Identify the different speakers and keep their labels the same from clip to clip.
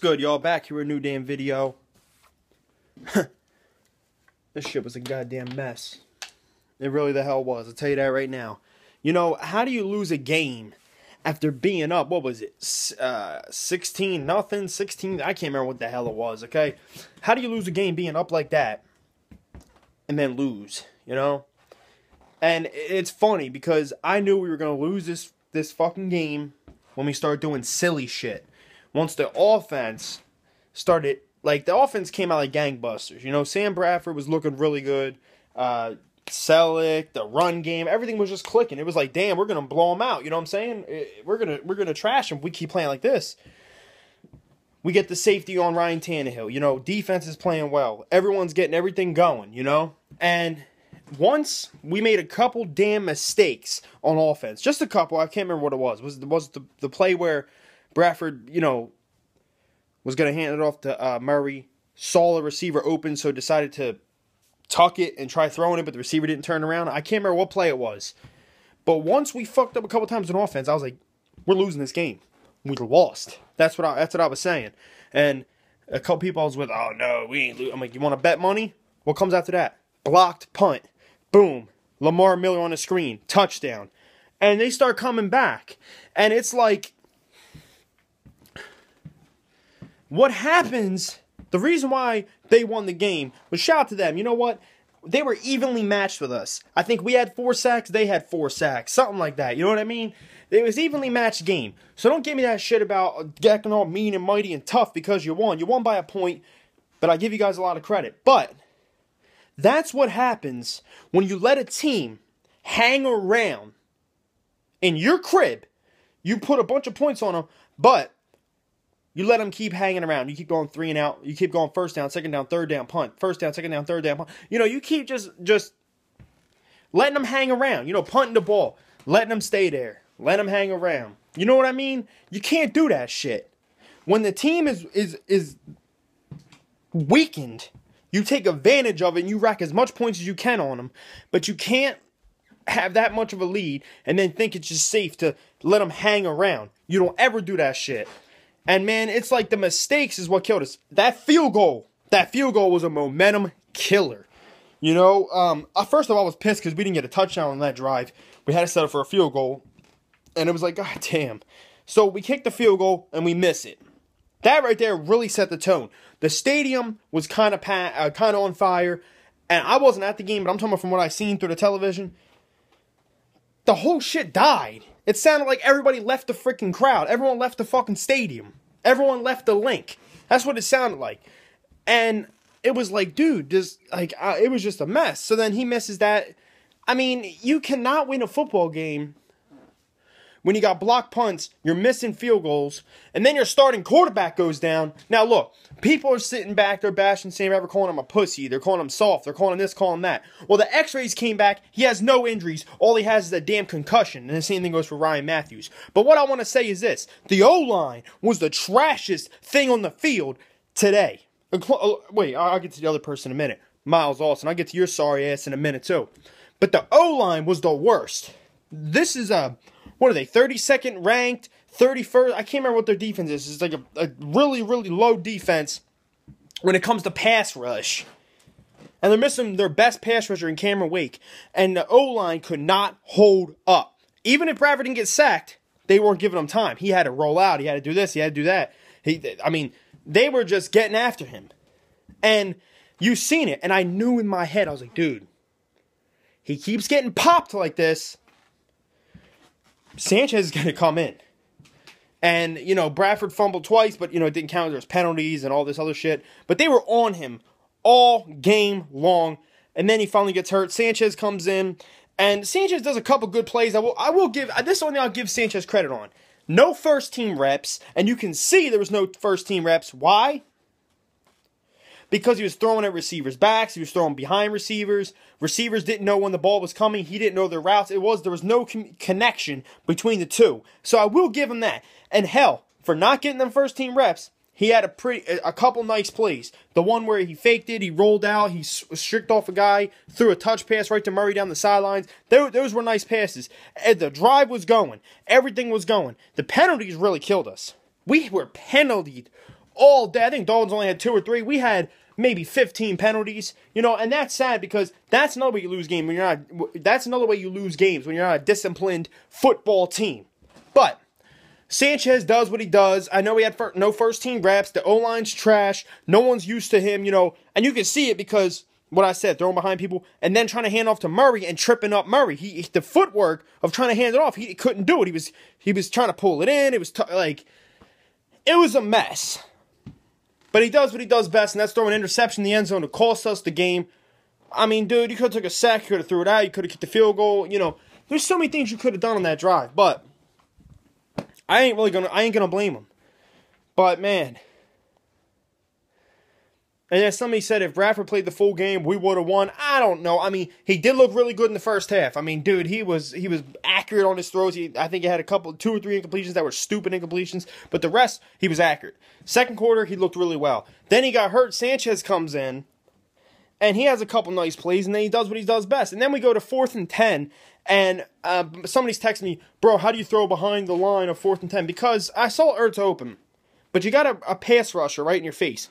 Speaker 1: good, y'all? Back here with a new damn video. This shit was a goddamn mess. It really the hell was. I'll tell you that right now. You know, how do you lose a game after being up? What was it? 16-0? 16? I can't remember what the hell it was, okay? How do you lose a game being up like that and then lose, you know? And it's funny because I knew we were going to lose this fucking game when we started doing silly shit. Once the offense started, like, the offense came out like gangbusters. You know, Sam Bradford was looking really good. Selleck, the run game, everything was just clicking. It was like, damn, we're going to blow them out. You know what I'm saying? We're gonna trash them if we keep playing like this. We get the safety on Ryan Tannehill. You know, defense is playing well. Everyone's getting everything going, you know? And once we made a couple damn mistakes on offense, just a couple, I can't remember what it was. Was the play where Bradford, you know, was going to hand it off to Murray, saw a receiver open, so decided to tuck it and try throwing it, but the receiver didn't turn around. I can't remember what play it was. But once we fucked up a couple times on offense, I was like, we're losing this game. We lost. That's what I was saying. And a couple people was with, oh, no, we ain't losing. I'm like, you want to bet money? What comes after that? Blocked punt. Boom. Lamar Miller on the screen. Touchdown. And they start coming back. And it's like, what happens, the reason why they won the game was, shout out to them. You know what? They were evenly matched with us. I think we had 4 sacks. They had 4 sacks. Something like that. You know what I mean? It was evenly matched game. So don't give me that shit about getting all mean and mighty and tough because you won. You won by a point, but I give you guys a lot of credit. But that's what happens when you let a team hang around in your crib. You put a bunch of points on them, but you let them keep hanging around. You keep going 3 and out. You keep going first down, second down, third down, punt. First down, second down, third down, punt. You know, you keep just letting them hang around. You know, punting the ball. Letting them stay there. Let them hang around. You know what I mean? You can't do that shit. When the team is weakened, you take advantage of it and you rack as much points as you can on them. But you can't have that much of a lead and then think it's just safe to let them hang around. You don't ever do that shit. And, man, it's like the mistakes is what killed us. That field goal was a momentum killer. You know, first of all, I was pissed because we didn't get a touchdown on that drive. We had to settle for a field goal. And it was like, God damn. So we kicked the field goal and we miss it. That right there really set the tone. The stadium was kind of on fire. And I wasn't at the game, but I'm talking about from what I seen through the television. The whole shit died. It sounded like everybody left the freaking crowd. Everyone left the fucking stadium. Everyone left the link. That's what it sounded like. And it was like, dude, it was just a mess. So then he misses that. I mean, you cannot win a football game when you got blocked punts, you're missing field goals, and then your starting quarterback goes down. Now, look, people are sitting back, they're bashing Sam Bradford, calling him a pussy. They're calling him soft. They're calling this, calling that. Well, the x-rays came back. He has no injuries. All he has is a damn concussion, and the same thing goes for Ryan Matthews. But what I want to say is this. The O-line was the trashiest thing on the field today. Wait, I'll get to the other person in a minute. Miles Austin. I'll get to your sorry ass in a minute, too. But the O-line was the worst. This is what are they, 32nd ranked, 31st? I can't remember what their defense is. It's like a really, really low defense when it comes to pass rush. And they're missing their best pass rusher in Cameron Wake. And the O-line could not hold up. Even if Bradford didn't get sacked, they weren't giving him time. He had to roll out. He had to do this. He had to do that. They were just getting after him. And you seen it. And I knew in my head, I was like, dude, he keeps getting popped like this. Sanchez is going to come in. And, you know, Bradford fumbled twice, but, you know, it didn't count. There's penalties and all this other shit. But they were on him all game long. And then he finally gets hurt. Sanchez comes in. And Sanchez does a couple good plays. I will give, this is the only thing I'll give Sanchez credit on. No first team reps. And you can see there was no first team reps. Why? Because he was throwing at receivers' backs. He was throwing behind receivers. Receivers didn't know when the ball was coming. He didn't know their routes. There was no connection between the two. So I will give him that. And hell, for not getting them first team reps, he had a couple nice plays. The one where he faked it, he rolled out, he stripped off a guy, threw a touch pass right to Murray down the sidelines. Those were nice passes. And the drive was going. Everything was going. The penalties really killed us. We were penaltied all day. I think Dolphins only had 2 or 3. We had maybe 15 penalties, and that's sad because that's another way you lose games when you're not. That's another way you lose games when you're not a disciplined football team. But Sanchez does what he does. I know he had no first-team reps. The O-line's trash. No one's used to him, and you can see it because what I said, throwing behind people and then trying to hand off to Murray and tripping up Murray. The footwork of trying to hand it off, he couldn't do it. He was trying to pull it in. It was it was a mess. But he does what he does best, and that's throwing an interception in the end zone to cost us the game. I mean, dude, you could have took a sack, you could have threw it out, you could have kicked the field goal. There's so many things you could have done on that drive, but I ain't gonna blame him. But man, and as somebody said, if Bradford played the full game, we would have won. I don't know. I mean, he did look really good in the first half. I mean, dude, he was accurate on his throws. I think he had 2 or 3 incompletions that were stupid incompletions, but the rest, he was accurate. Second quarter, he looked really well. Then he got hurt. Sanchez comes in, and he has a couple nice plays, and then he does what he does best. And then we go to 4th and 10, and somebody's texting me, bro, how do you throw behind the line of 4th and 10? Because I saw Ertz open, but you got a pass rusher right in your face.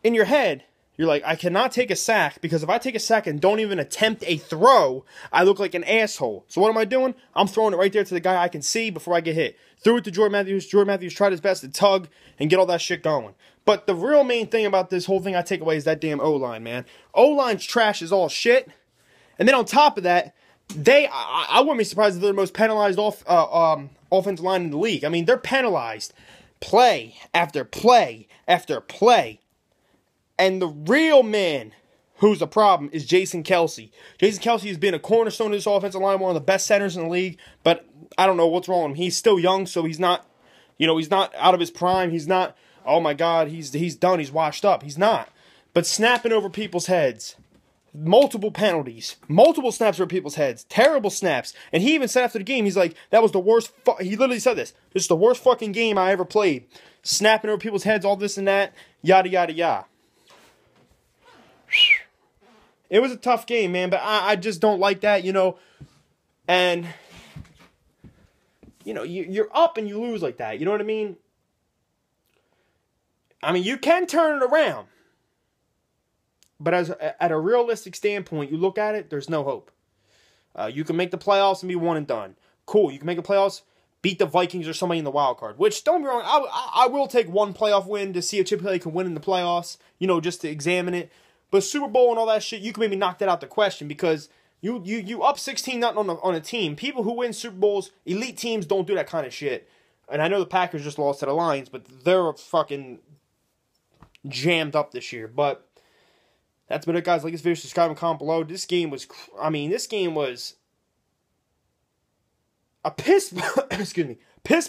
Speaker 1: In your head, you're like, I cannot take a sack because if I take a sack and don't even attempt a throw, I look like an asshole. So what am I doing? I'm throwing it right there to the guy I can see before I get hit. Threw it to Jordan Matthews. Jordan Matthews tried his best to tug and get all that shit going. But the real main thing about this whole thing I take away is that damn O-line, man. O-line's trash is all shit. And then on top of that, I wouldn't be surprised if they're the most penalized offensive line in the league. I mean, they're penalized play after play after play. And the real man who's the problem is Jason Kelce. Jason Kelce has been a cornerstone of this offensive line, one of the best centers in the league. But I don't know what's wrong with him. He's still young, so he's not, he's not out of his prime. He's not, oh my God, he's done. He's washed up. He's not. But snapping over people's heads, multiple penalties, multiple snaps over people's heads, terrible snaps. And he even said after the game, he's like, that was the worst. He literally said this. This is the worst fucking game I ever played. Snapping over people's heads, all this and that, yada yada yada. It was a tough game, man, but I just don't like that, and, you're up and you lose like that, you know what I mean? I mean, you can turn it around, but at a realistic standpoint, you look at it, there's no hope. You can make the playoffs and be one and done. Cool, you can make the playoffs, beat the Vikings or somebody in the wild card, which, don't be wrong, I will take one playoff win to see if Chip Kelly can win in the playoffs, just to examine it. But Super Bowl and all that shit, you can maybe knock that out the question because you up 16-0 on a team. People who win Super Bowls, elite teams don't do that kind of shit. And I know the Packers just lost to the Lions, but they're fucking jammed up this year. But that's been it, guys. Like this video, subscribe and comment below. This game was a piss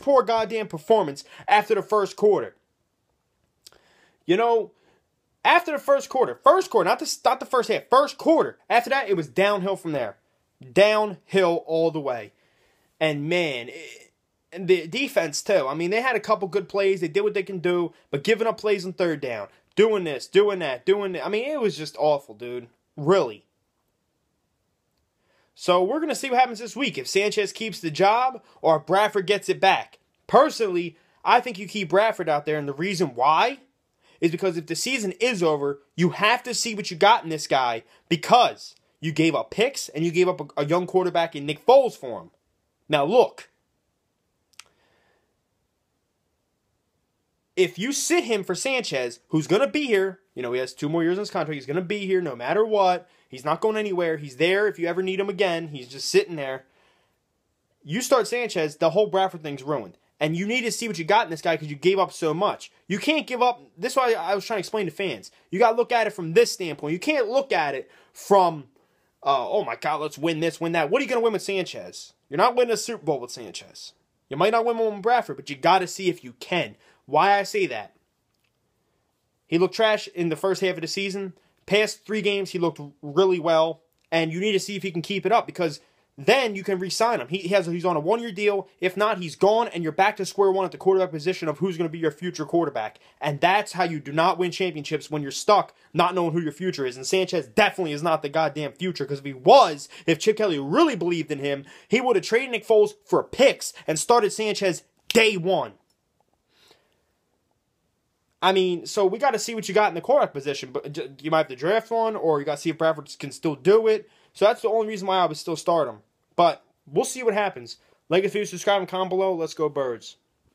Speaker 1: poor goddamn performance after the first quarter. After the first quarter, not the first half, first quarter. After that, it was downhill from there. Downhill all the way. And man, and the defense too. I mean, they had a couple good plays. They did what they can do, but giving up plays on third down. Doing this, doing that, doing that. I mean, it was just awful, dude. Really. So we're going to see what happens this week. If Sanchez keeps the job or if Bradford gets it back. Personally, I think you keep Bradford out there, and the reason why is because if the season is over, you have to see what you got in this guy because you gave up picks and you gave up a young quarterback in Nick Foles for him. Now look, if you sit him for Sanchez, who's going to be here, he has 2 more years in his contract, he's going to be here no matter what, he's not going anywhere, he's there if you ever need him again, he's just sitting there. You start Sanchez, the whole Bradford thing's ruined. And you need to see what you got in this guy because you gave up so much. You can't give up. This is why I was trying to explain to fans. You got to look at it from this standpoint. You can't look at it from, oh my God, let's win this, win that. What are you going to win with Sanchez? You're not winning a Super Bowl with Sanchez. You might not win one with Bradford, but you got to see if you can. Why I say that? He looked trash in the first half of the season. Past 3 games, he looked really well. And you need to see if he can keep it up because then you can re-sign him. He's on a 1-year deal. If not, he's gone, and you're back to square one at the quarterback position of who's going to be your future quarterback. And that's how you do not win championships, when you're stuck not knowing who your future is. And Sanchez definitely is not the goddamn future, because if Chip Kelly really believed in him, he would have traded Nick Foles for picks and started Sanchez day one. I mean, so we got to see what you got in the quarterback position. But you might have to draft one, or you got to see if Bradford can still do it. So that's the only reason why I would still start him. But we'll see what happens. Like, if you subscribe and comment below, let's go Birds.